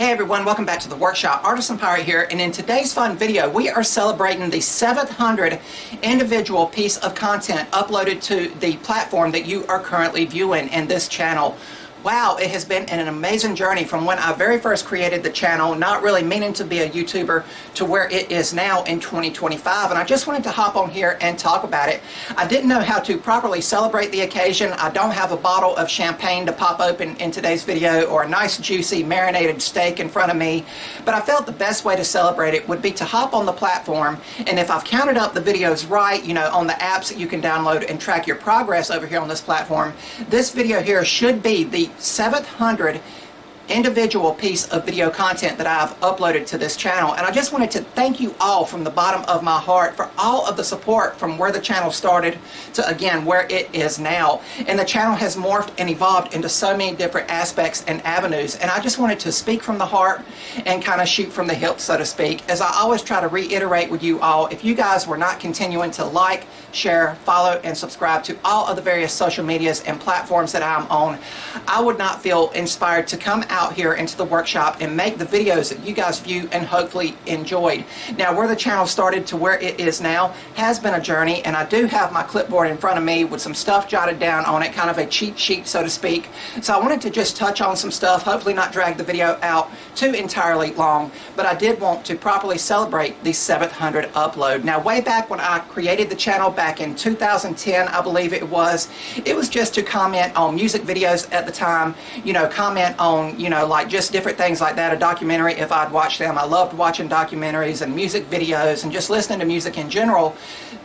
Hey everyone, welcome back to the workshop. Artisan Pirate here, and in today's fun video we are celebrating the 700 individual piece of content uploaded to the platform that you are currently viewing in this channel. Wow, it has been an amazing journey from when I very first created the channel, not really meaning to be a YouTuber, to where it is now in 2025. And I just wanted to hop on here and talk about it. I didn't know how to properly celebrate the occasion. I don't have a bottle of champagne to pop open in today's video or a nice juicy marinated steak in front of me. But I felt the best way to celebrate it would be to hop on the platform, and if I've counted up the videos right, you know, on the apps that you can download and track your progress over here on this platform, this video here should be the 700 individual piece of video content that I've uploaded to this channel. And I just wanted to thank you all from the bottom of my heart for all of the support from where the channel started to, again, where it is now. And the channel has morphed and evolved into so many different aspects and avenues, and I just wanted to speak from the heart and kind of shoot from the hip, so to speak. As I always try to reiterate with you all, if you guys were not continuing to like, share, follow, and subscribe to all of the various social medias and platforms that I'm on, I would not feel inspired to come out here into the workshop and make the videos that you guys view and hopefully enjoyed. Now, where the channel started to where it is now has been a journey, and I do have my clipboard in front of me with some stuff jotted down on it, kind of a cheat sheet, so to speak. So I wanted to just touch on some stuff, hopefully not drag the video out too entirely long, but I did want to properly celebrate the 700 upload. Now, way back when I created the channel back in 2010, I believe it was just to comment on music videos at the time, you know, comment on, you know, like just different things like that, a documentary if I'd watched them. I loved watching documentaries and music videos and just listening to music in general.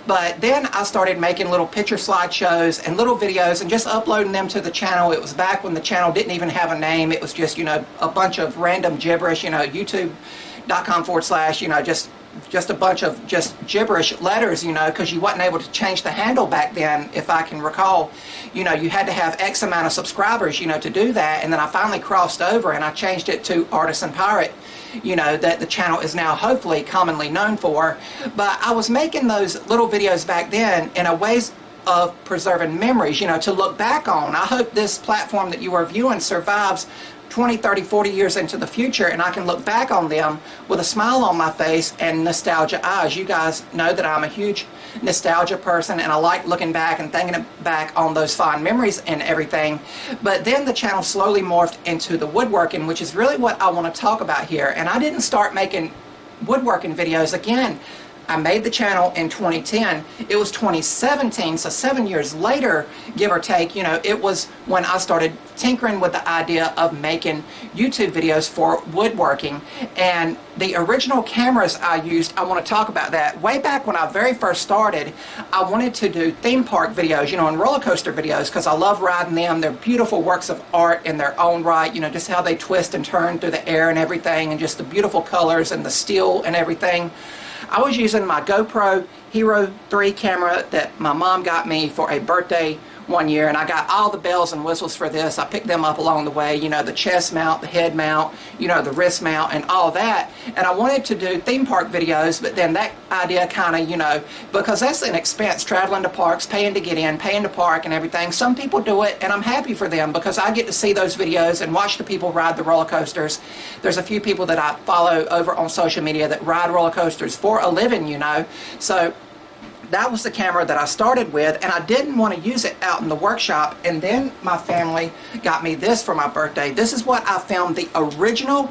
But then I started making little picture slideshows and little videos and just uploading them to the channel. It was back when the channel didn't even have a name. It was just, you know, a bunch of random gibberish, you know, youtube.com/, you know, just a bunch of just gibberish letters, you know, because you wasn't able to change the handle back then, if I can recall. You know, you had to have X amount of subscribers, you know, to do that. And then I finally crossed over and I changed it to Artisan Pirate, you know, that the channel is now hopefully commonly known for. But I was making those little videos back then in a ways of preserving memories, you know, to look back on. I hope this platform that you are viewing survives 20, 30, 40 years into the future, and I can look back on them with a smile on my face and nostalgia eyes. You guys know that I'm a huge nostalgia person, and I like looking back and thinking back on those fond memories and everything. But then the channel slowly morphed into the woodworking, which is really what I want to talk about here. And I didn't start making woodworking videos again. I made the channel in 2010. It was 2017, so 7 years later, give or take, you know, it was when I started tinkering with the idea of making YouTube videos for woodworking. And the original cameras I used, I want to talk about that. Way back when I very first started, I wanted to do theme park videos, you know, and roller coaster videos, because I love riding them. They're beautiful works of art in their own right, you know, just how they twist and turn through the air and everything, and just the beautiful colors and the steel and everything. I was using my GoPro Hero 3 camera that my mom got me for a birthday one year, and I got all the bells and whistles for this. I picked them up along the way, you know, the chest mount, the head mount, you know, the wrist mount, and all that. And I wanted to do theme park videos, but then that idea kind of, you know, because that's an expense, traveling to parks, paying to get in, paying to park and everything. Some people do it, and I'm happy for them because I get to see those videos and watch the people ride the roller coasters. There's a few people that I follow over on social media that ride roller coasters for a living, you know. So that was the camera that I started with, and I didn't want to use it out in the workshop. And then my family got me this for my birthday. This is what I filmed the original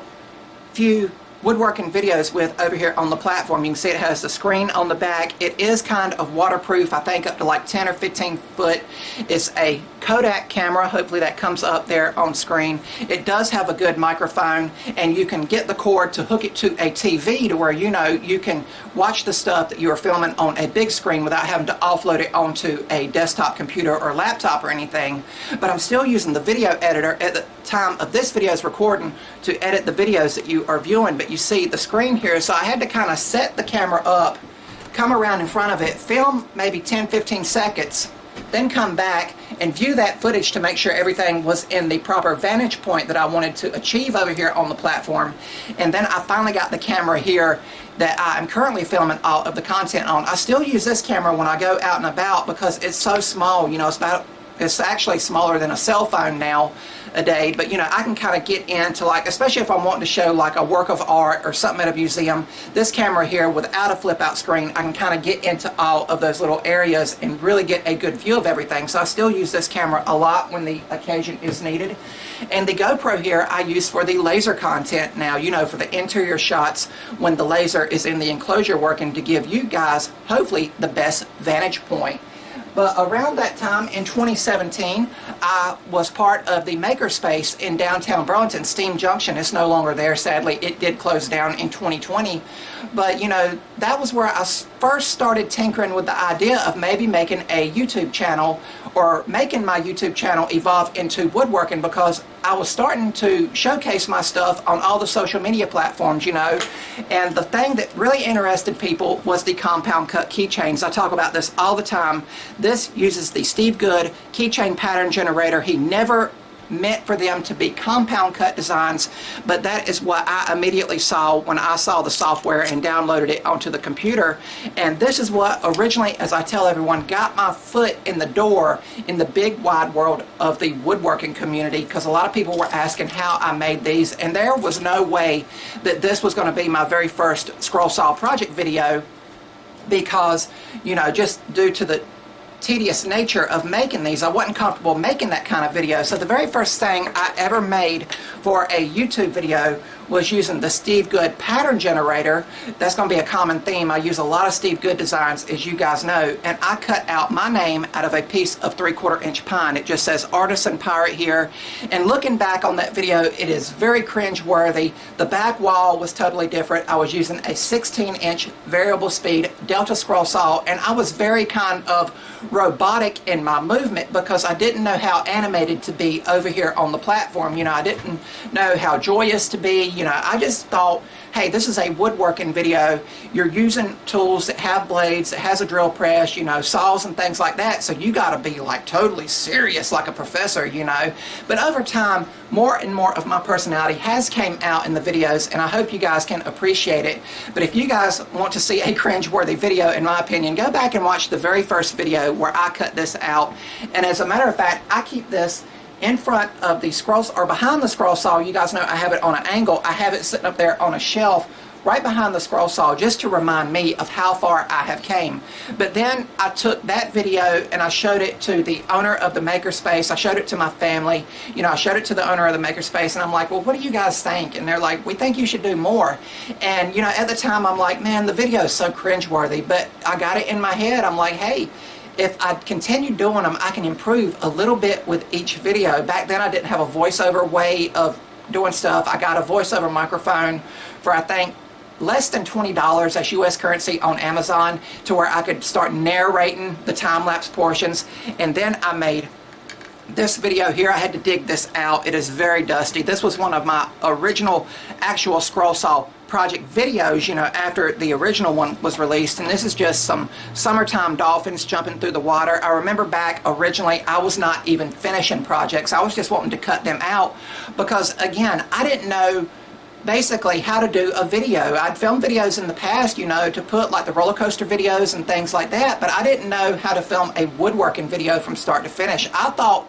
few woodworking videos with over here on the platform. You can see it has the screen on the back. It is kind of waterproof, I think up to like 10 or 15 foot. It's a Kodak camera. Hopefully that comes up there on screen. It does have a good microphone, and you can get the cord to hook it to a TV to where, you know, you can watch the stuff that you are filming on a big screen without having to offload it onto a desktop computer or laptop or anything. But I'm still using the video editor at the time of this video's recording to edit the videos that you are viewing. But you see the screen here, so I had to kind of set the camera up, come around in front of it, film maybe 10-15 seconds, then come back and view that footage to make sure everything was in the proper vantage point that I wanted to achieve over here on the platform. And then I finally got the camera here that I am currently filming all of the content on. I still use this camera when I go out and about because it's so small, you know, it's about It's actually smaller than a cell phone nowadays, but you know, I can kind of get into, like, especially if I'm wanting to show like a work of art or something at a museum, this camera here without a flip out screen, I can kind of get into all of those little areas and really get a good view of everything. So I still use this camera a lot when the occasion is needed. And the GoPro here I use for the laser content now, you know, for the interior shots when the laser is in the enclosure working, to give you guys hopefully the best vantage point. But around that time in 2017, I was part of the makerspace in downtown Burlington, Steam Junction. It's no longer there, sadly. It did close down in 2020. But, you know, that was where I first started tinkering with the idea of maybe making a YouTube channel, or making my YouTube channel evolve into woodworking, because I was starting to showcase my stuff on all the social media platforms, you know. And the thing that really interested people was the compound cut keychains. I talk about this all the time. This uses the Steve Good keychain pattern generator. He never meant for them to be compound cut designs, but that is what I immediately saw when I saw the software and downloaded it onto the computer. And this is what originally, as I tell everyone, got my foot in the door in the big wide world of the woodworking community, because a lot of people were asking how I made these, and there was no way that this was going to be my very first scroll saw project video, because, you know, just due to the tedious nature of making these, I wasn't comfortable making that kind of video. So the very first thing I ever made for a YouTube video was using the Steve Good pattern generator. That's going to be a common theme. I use a lot of Steve Good designs, as you guys know, and I cut out my name out of a piece of 3/4 inch pine. It just says Artisan Pirate here, and looking back on that video, it is very cringe-worthy. The back wall was totally different. I was using a 16-inch variable speed Delta scroll saw, and I was very kind of robotic in my movement because I didn't know how animated to be over here on the platform. You know, I didn't know how joyous to be. You know, I just thought, hey, this is a woodworking video. You're using tools that have blades, that has a drill press, you know, saws and things like that. So you got to be like totally serious, like a professor, you know. But over time, more and more of my personality has came out in the videos, and I hope you guys can appreciate it. But if you guys want to see a cringe-worthy video, in my opinion, go back and watch the very first video where I cut this out. And as a matter of fact, I keep this in front of the scroll, or behind the scroll saw. You guys know I have it on an angle. I have it sitting up there on a shelf right behind the scroll saw, just to remind me of how far I have came. But then I took that video and I showed it to the owner of the makerspace. I showed it to my family. You know, I showed it to the owner of the makerspace, and I'm like, well, what do you guys think? And they're like, we think you should do more. And, you know, at the time, I'm like, man, the video is so cringe-worthy. But I got it in my head. I'm like, hey, if I continue doing them, I can improve a little bit with each video. Back then, I didn't have a voiceover way of doing stuff. I got a voiceover microphone for, I think, less than $20, that's US currency, on Amazon, to where I could start narrating the time-lapse portions. And then I made this video here. I had to dig this out. It is very dusty. This was one of my original actual scroll saw project videos, you know, after the original one was released. And this is just some summertime dolphins jumping through the water. I remember back originally, I was not even finishing projects. I was just wanting to cut them out because, again, I didn't know basically how to do a video. I'd filmed videos in the past, you know, to put like the roller coaster videos and things like that, but I didn't know how to film a woodworking video from start to finish. I thought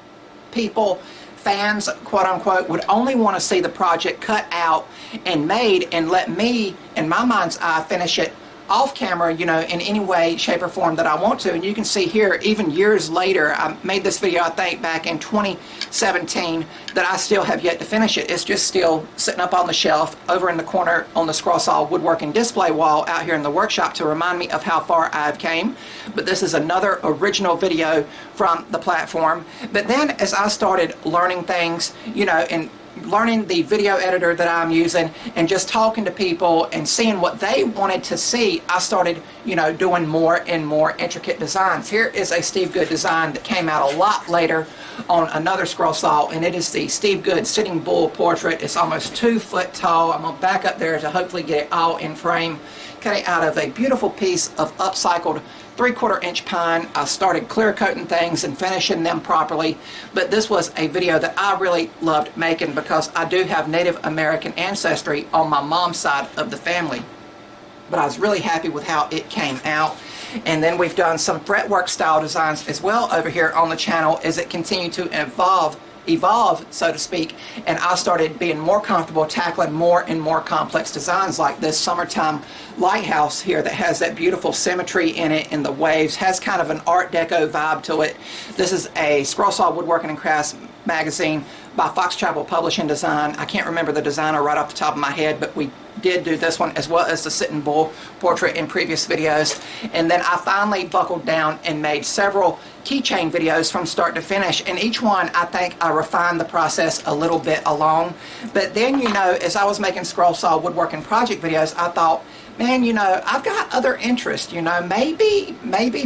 people, fans, quote unquote, would only want to see the project cut out and made and let me, in my mind's eye, finish it off camera, you know, in any way, shape, or form that I want to. And you can see here, even years later, I made this video, I think, back in 2017, that I still have yet to finish it. It's just still sitting up on the shelf over in the corner on the scroll saw woodworking display wall out here in the workshop to remind me of how far I've came. But this is another original video from the platform. But then as I started learning things, you know, and learning the video editor that I'm using and just talking to people and seeing what they wanted to see, I started, you know, doing more and more intricate designs. Here is a Steve Good design that came out a lot later on another scroll saw, and it is the Steve Good Sitting Bull portrait. It's almost 2 foot tall. I'm going to back up there to hopefully get it all in frame. Cut it out of a beautiful piece of upcycled 3/4 inch pine. I started clear coating things and finishing them properly, but this was a video that I really loved making because I do have Native American ancestry on my mom's side of the family. But I was really happy with how it came out. And then we've done some fretwork style designs as well over here on the channel as it continued to evolve, so to speak, and I started being more comfortable tackling more and more complex designs like this summertime lighthouse here that has that beautiful symmetry in it, and the waves has kind of an Art Deco vibe to it. This is a Scroll Saw Woodworking and Crafts magazine by Fox Chapel Publishing Design. I can't remember the designer right off the top of my head, but we did do this one as well as the Sitting Bull portrait in previous videos. And then I finally buckled down and made several keychain videos from start to finish, and each one I think I refined the process a little bit along. But then, you know, as I was making Scroll Saw Woodworking project videos, I thought, man, you know, I've got other interests. You know, maybe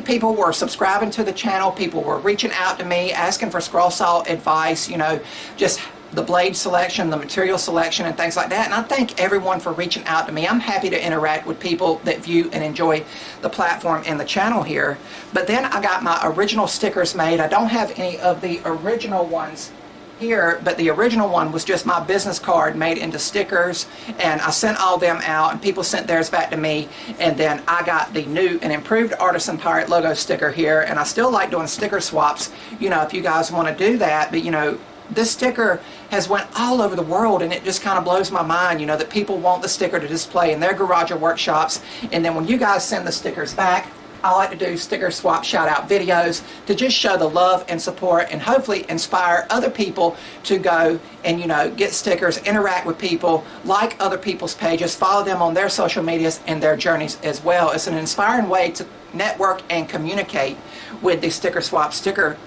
people were subscribing to the channel, people were reaching out to me asking for scroll saw advice, you know, just the blade selection, the material selection, and things like that. And I thank everyone for reaching out to me. I'm happy to interact with people that view and enjoy the platform and the channel here. But then I got my original stickers made. I don't have any of the original ones here, but the original one was just my business card made into stickers, and I sent all them out, and people sent theirs back to me. And then I got the new and improved Artisan Pirate logo sticker here, and I still like doing sticker swaps, you know, if you guys want to do that. But you know, this sticker has went all over the world, and it just kind of blows my mind, you know, that people want the sticker to display in their garage or workshops. And then when you guys send the stickers back, I like to do sticker swap shout out videos to just show the love and support, and hopefully inspire other people to go and, you know, get stickers, interact with people, like other people's pages, follow them on their social medias and their journeys as well. It's an inspiring way to network and communicate with the sticker swap sticker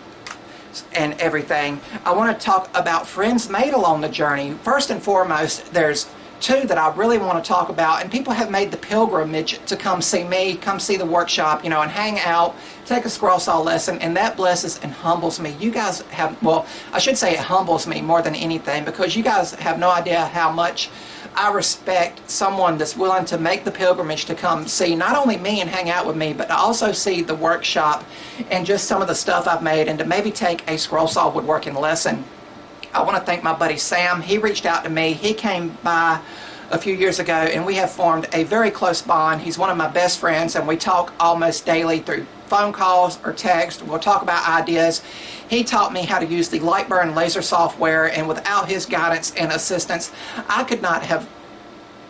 and everything. I want to talk about friends made along the journey. First and foremost, there's two that I really want to talk about, and people have made the pilgrimage to come see me, come see the workshop, you know, and hang out, take a scroll saw lesson, and that blesses and humbles me. You guys have, well, I should say it humbles me more than anything, because you guys have no idea how much I respect someone that's willing to make the pilgrimage to come see not only me and hang out with me, but to also see the workshop and just some of the stuff I've made, and to maybe take a scroll saw woodworking lesson. I want to thank my buddy Sam. He reached out to me. He came by a few years ago, and we have formed a very close bond. He's one of my best friends, and we talk almost daily through phone calls or text. We'll talk about ideas. He taught me how to use the Lightburn laser software, and without his guidance and assistance, I could not have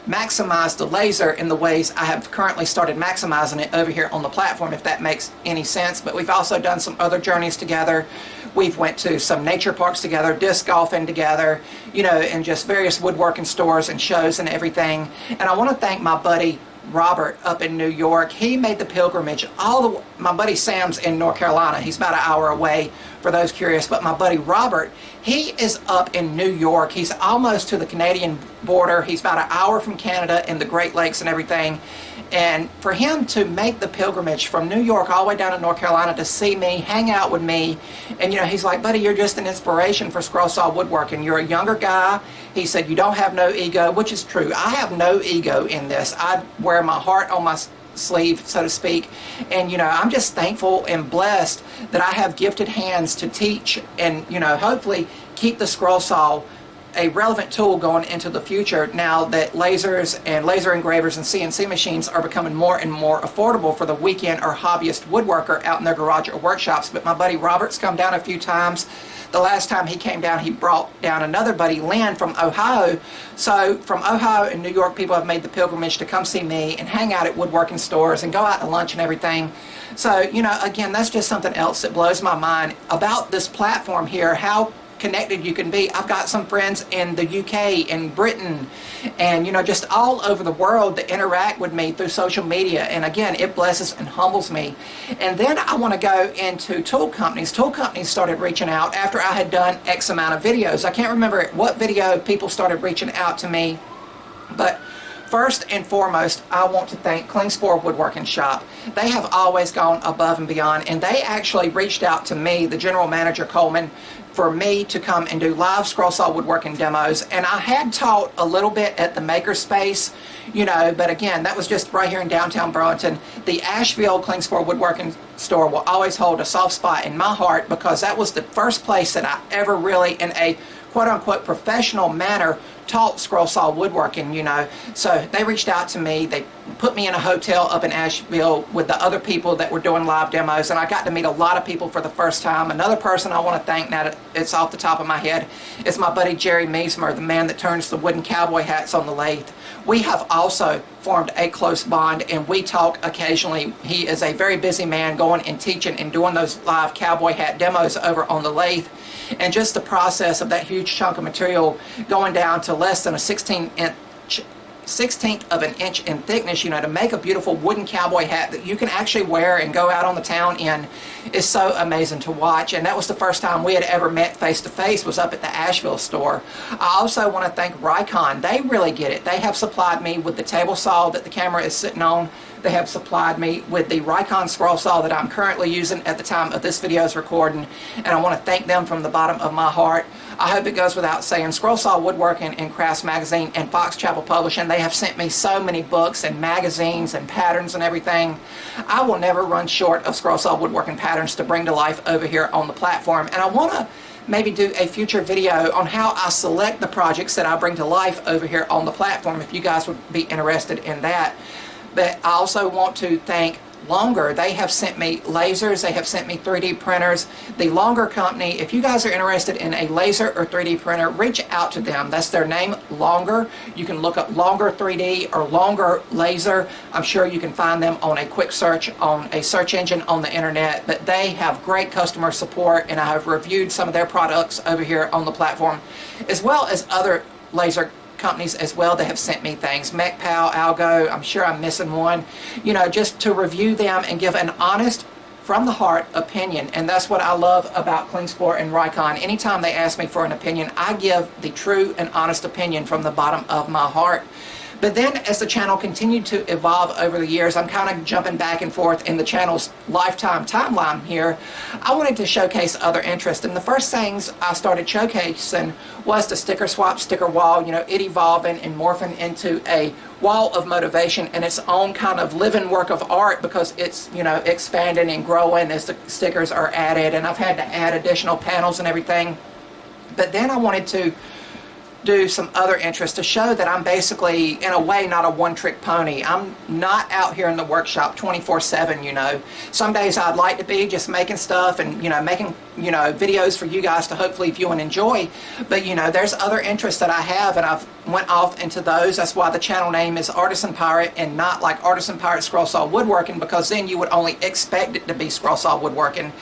maximized the laser in the ways I have currently started maximizing it over here on the platform, if that makes any sense. But we've also done some other journeys together. We've went to some nature parks together, disc golfing together, you know, and just various woodworking stores and shows and everything. And I want to thank my buddy Robert up in New York. He made the pilgrimage my buddy Sam's in North Carolina. He's about an hour away for those curious, but my buddy Robert, he is up in New York. He's almost to the Canadian border. He's about an hour from Canada and the Great Lakes and everything. And for him to make the pilgrimage from New York all the way down to North Carolina to see me, hang out with me, and you know, he's like, buddy, you're just an inspiration for scroll saw woodworking. You're a younger guy. He said, you don't have no ego, which is true. I have no ego in this. I wear my heart on my sleeve, so to speak. And you know, I'm just thankful and blessed that I have gifted hands to teach and, you know, hopefully keep the scroll saw a relevant tool going into the future, now that lasers and laser engravers and CNC machines are becoming more and more affordable for the weekend or hobbyist woodworker out in their garage or workshops. But my buddy Robert's come down a few times. The last time he came down, he brought down another buddy, Lynn, from Ohio. So from Ohio and New York, people have made the pilgrimage to come see me and hang out at woodworking stores and go out to lunch and everything. So, you know, again, that's just something else that blows my mind about this platform here, how connected you can be. I've got some friends in the UK, in Britain, and you know, just all over the world that interact with me through social media. And again, it blesses and humbles me. And then I want to go into tool companies. Tool companies started reaching out after I had done X amount of videos. I can't remember what video people started reaching out to me, but first and foremost, I want to thank Klingspor Woodworking Shop. They have always gone above and beyond, and they actually reached out to me, the general manager Coleman, for me to come and do live scroll saw woodworking demos. And I had taught a little bit at the Makerspace, you know, but again, that was just right here in downtown Burlington. The Asheville Klingspor Woodworking store will always hold a soft spot in my heart, because that was the first place that I ever really, in a quote-unquote professional manner, taught scroll saw woodworking, you know. So they reached out to me. They put me in a hotel up in Asheville with the other people that were doing live demos, and I got to meet a lot of people for the first time. Another person I want to thank, now that it's off the top of my head, is my buddy Jerry Meismer, the man that turns the wooden cowboy hats on the lathe. We have also formed a close bond, and we talk occasionally. He is a very busy man going and teaching and doing those live cowboy hat demos over on the lathe. And just the process of that huge chunk of material going down to less than a 16th of an inch in thickness, you know, to make a beautiful wooden cowboy hat that you can actually wear and go out on the town in, is so amazing to watch. And that was the first time we had ever met face to face, was up at the Asheville store. I also want to thank Rikon. They really get it. They have supplied me with the table saw that the camera is sitting on. They have supplied me with the Rikon scroll saw that I'm currently using at the time of this video's recording, and I want to thank them from the bottom of my heart. I hope it goes without saying, Scroll Saw Woodworking and Crafts Magazine and Fox Chapel Publishing, they have sent me so many books and magazines and patterns and everything. I will never run short of Scroll Saw Woodworking patterns to bring to life over here on the platform, and I want to maybe do a future video on how I select the projects that I bring to life over here on the platform, if you guys would be interested in that. But I also want to thank Longer. They have sent me lasers. They have sent me 3D printers. The Longer company, if you guys are interested in a laser or 3D printer, reach out to them. That's their name, Longer. You can look up Longer 3D or Longer Laser. I'm sure you can find them on a quick search on a search engine on the internet. But they have great customer support, and I have reviewed some of their products over here on the platform, as well as other laser companies as well that have sent me things. MechPal, Algo, I'm sure I'm missing one. You know, just to review them and give an honest, from the heart opinion. And that's what I love about CleanSport and Rikon. Anytime they ask me for an opinion, I give the true and honest opinion from the bottom of my heart. But then as the channel continued to evolve over the years, I'm kind of jumping back and forth in the channel's lifetime timeline here. I wanted to showcase other interests, and the first things I started showcasing was the sticker swap, sticker wall, you know, it evolving and morphing into a wall of motivation and its own kind of living work of art, because it's, you know, expanding and growing as the stickers are added, and I've had to add additional panels and everything. But then I wanted to do some other interests to show that I'm basically, in a way, not a one-trick pony. I'm not out here in the workshop 24/7, you know. Some days I'd like to be just making stuff and, you know, making, you know, videos for you guys to hopefully view and enjoy. But, you know, there's other interests that I have, and I've went off into those. That's why the channel name is Artisan Pirate and not like Artisan Pirate Scroll Saw Woodworking, because then you would only expect it to be Scroll Saw Woodworking.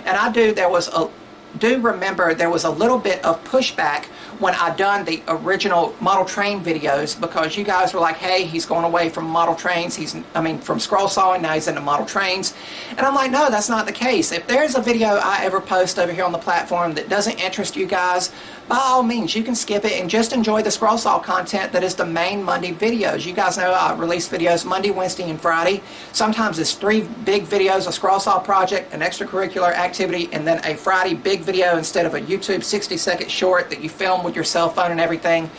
And remember there was a little bit of pushback when I done the original model train videos, because you guys were like, hey, he's going away from model trains, from scroll sawing, now he's into model trains. And I'm like, no, that's not the case. If there's a video I ever post over here on the platform that doesn't interest you guys, by all means, you can skip it and just enjoy the scroll saw content that is the main Monday videos. You guys know I release videos Monday, Wednesday, and Friday. Sometimes it's 3 big videos, a scroll saw project, an extracurricular activity, and then a Friday big video instead of a YouTube 60-second short that you film with your cell phone and everything.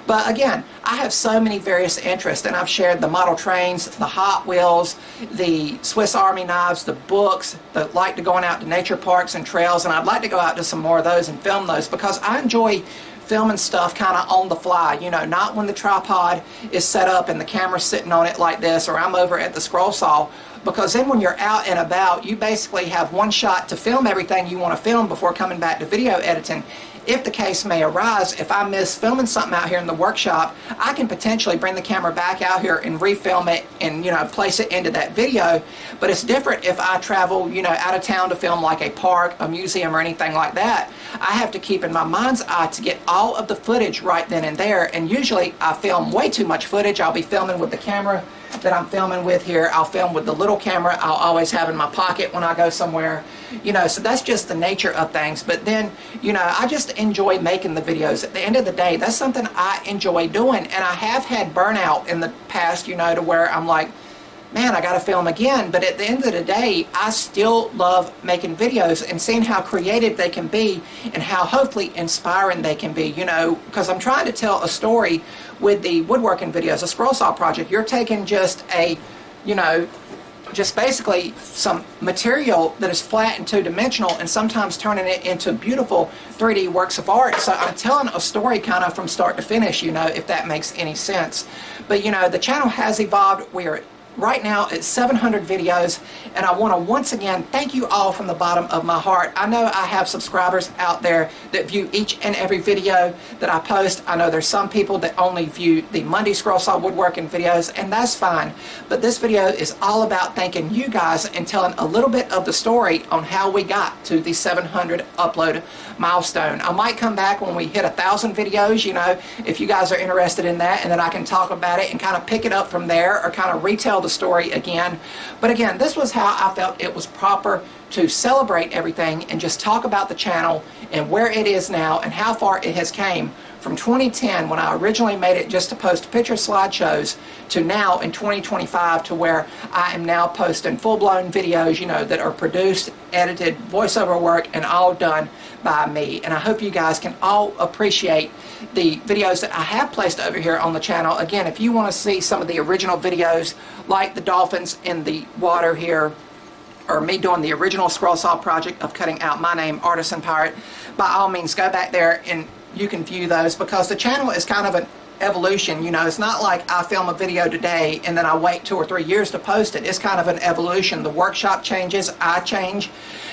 But again, I have so many various interests, and I've shared the model trains, the Hot Wheels, the Swiss Army knives, the books, the like to going out to nature parks and trails, and I'd like to go out to some more of those and film those, because I enjoy filming stuff kind of on the fly, you know, not when the tripod is set up and the camera's sitting on it like this, or I'm over at the scroll saw, because then when you're out and about, you basically have one shot to film everything you want to film before coming back to video editing. If the case may arise, if I miss filming something out here in the workshop, I can potentially bring the camera back out here and refilm it and, you know, place it into that video. But it's different if I travel, you know, out of town to film like a park, a museum, or anything like that. I have to keep in my mind's eye to get all of the footage right then and there, and usually I film way too much footage. I'll be filming with the camera that I'm filming with here. I'll film with the little camera I'll always have in my pocket when I go somewhere, you know, so that's just the nature of things. But then, you know, I just enjoy making the videos. At the end of the day, that's something I enjoy doing, and I have had burnout in the past, you know, to where I'm like, man, I gotta film again. But at the end of the day, I still love making videos and seeing how creative they can be and how hopefully inspiring they can be, you know, because I'm trying to tell a story with the woodworking videos, a scroll saw project. You're taking just a, you know, just basically some material that is flat and two-dimensional, and sometimes turning it into beautiful 3D works of art. So I'm telling a story kind of from start to finish, you know, if that makes any sense. But you know, the channel has evolved. We are right now at 700 videos, and I want to once again thank you all from the bottom of my heart. I know I have subscribers out there that view each and every video that I post. I know there's some people that only view the Monday Scroll Saw Woodworking videos, and that's fine. But this video is all about thanking you guys and telling a little bit of the story on how we got to the 700 upload milestone. I might come back when we hit 1,000 videos, you know, if you guys are interested in that, and then I can talk about it and kind of pick it up from there, or kind of retell the story again. But again, this was how I felt it was proper to celebrate everything and just talk about the channel and where it is now and how far it has came from 2010, when I originally made it just to post picture slideshows, to now in 2025, to where I am now posting full-blown videos, you know, that are produced, edited, voiceover work, and all done by me. And I hope you guys can all appreciate the videos that I have placed over here on the channel. Again, if you want to see some of the original videos, like the dolphins in the water here, or me doing the original scroll saw project of cutting out my name, Artisan Pirate, by all means go back there and you can view those, because the channel is kind of an evolution. You know, it's not like I film a video today and then I wait 2 or 3 years to post it. It's kind of an evolution. The workshop changes, I change,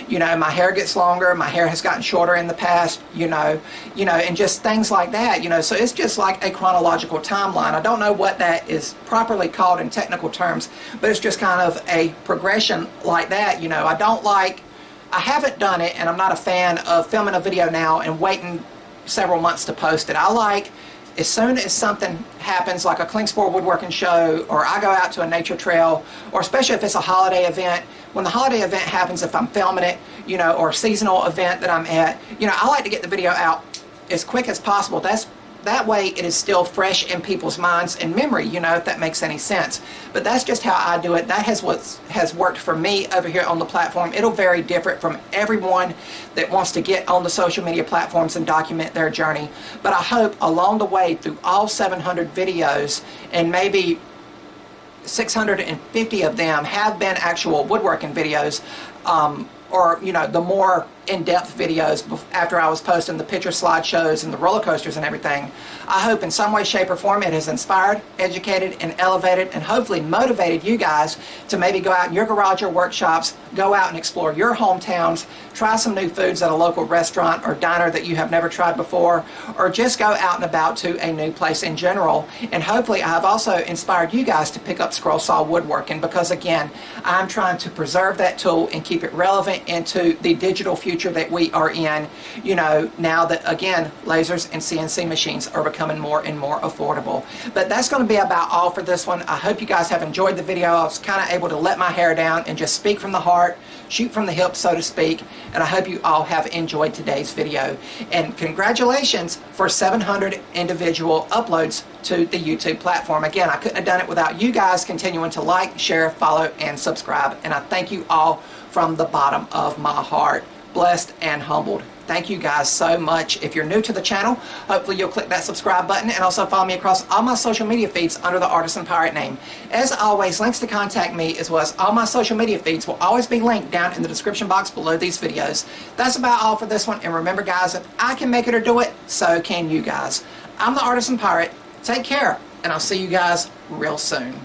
you know, my hair gets longer, my hair has gotten shorter in the past, you know, and just things like that, you know. So it's just like a chronological timeline. I don't know what that is properly called in technical terms, but it's just kind of a progression like that, you know. I haven't done it, and I'm not a fan of filming a video now and waiting several months to post it. I like, as soon as something happens, like a Klingspor woodworking show, or I go out to a nature trail, or especially if it's a holiday event, when the holiday event happens, if I'm filming it, you know, or a seasonal event that I'm at, you know, I like to get the video out as quick as possible. That way it is still fresh in people's minds and memory, you know, if that makes any sense. But that's just how I do it. That has what has worked for me over here on the platform. It'll vary different from everyone that wants to get on the social media platforms and document their journey. But I hope along the way through all 700 videos, and maybe 650 of them have been actual woodworking videos, or, you know, the more in-depth videos after I was posting the picture slideshows and the roller coasters and everything. I hope in some way, shape, or form it has inspired, educated, and elevated, and hopefully motivated you guys to maybe go out in your garage or workshops, go out and explore your hometowns, try some new foods at a local restaurant or diner that you have never tried before, or just go out and about to a new place in general. And hopefully I've also inspired you guys to pick up scroll saw woodworking, because again, I'm trying to preserve that tool and keep it relevant into the digital future that we are in, you know, now that again lasers and CNC machines are becoming more and more affordable. But that's going to be about all for this one. I hope you guys have enjoyed the video. I was kind of able to let my hair down and just speak from the heart, shoot from the hip, so to speak, and I hope you all have enjoyed today's video. And congratulations for 700 individual uploads to the YouTube platform. Again, I couldn't have done it without you guys continuing to like, share, follow, and subscribe, and I thank you all from the bottom of my heart. Blessed and humbled. Thank you guys so much. If you're new to the channel, hopefully you'll click that subscribe button, and also follow me across all my social media feeds under the Artisan Pirate name. As always, links to contact me as well as all my social media feeds will always be linked down in the description box below these videos. That's about all for this one, and remember guys, if I can make it or do it, so can you guys. I'm the Artisan Pirate. Take care, and I'll see you guys real soon.